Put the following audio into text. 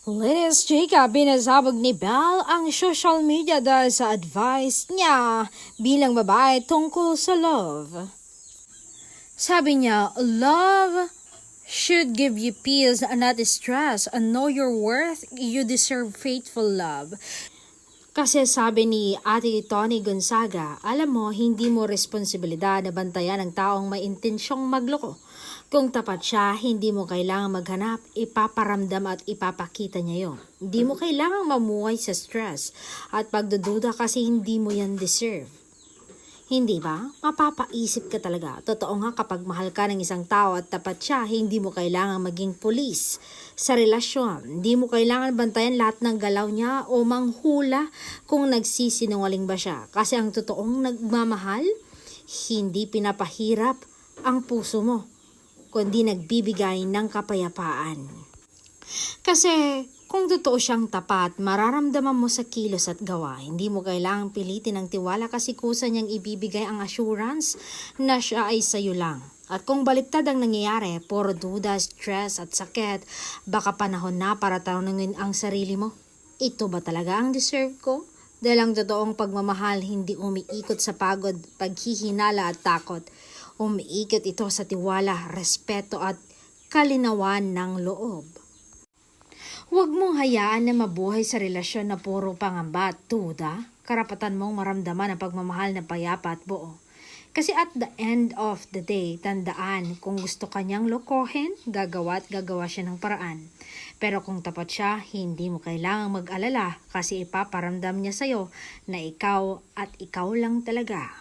Linis Chika, binasabog ni Belle ang social media dahil sa advice niya bilang babae tungkol sa love. Sabi niya, love should give you peace and not stress, and know your worth. You deserve faithful love. Kasi sabi ni Ate Tony Gonzaga, alam mo, hindi mo responsibilidad na bantayan ang taong may intensyong magloko. Kung tapat siya, hindi mo kailangang maghanap, ipaparamdam at ipapakita niya yon. Hindi mo kailangang mamuhay sa stress at pagdududa kasi hindi mo yan deserve. Hindi ba? Mapapaisip ka talaga. Totoo nga kapag mahal ka ng isang tao at tapat siya, hindi mo kailangan maging pulis sa relasyon. Hindi mo kailangan bantayan lahat ng galaw niya o manghula kung nagsisinungaling ba siya. Kasi ang totoong nagmamahal, hindi pinapahirap ang puso mo, kundi nagbibigay ng kapayapaan. Kasi kung totoo siyang tapat, mararamdaman mo sa kilos at gawa. Hindi mo kailangang pilitin ang tiwala kasi kusa niyang ibibigay ang assurance na siya ay sayo lang. At kung baliktad ang nangyayari, puro duda, stress at sakit, baka panahon na para tanungin ang sarili mo. Ito ba talaga ang deserve ko? Dahil ang totoong pagmamahal hindi umiikot sa pagod, paghihinala at takot. Umiikot ito sa tiwala, respeto at kalinawan ng loob. Huwag mong hayaan na mabuhay sa relasyon na puro pangamba at duda. Karapatan mong maramdaman ang pagmamahal na payapa at buo. Kasi at the end of the day, tandaan, kung gusto kanyang lokohin, gagawa siya ng paraan. Pero kung tapat siya, hindi mo kailangang mag-alala kasi ipaparamdam niya sa'yo na ikaw at ikaw lang talaga.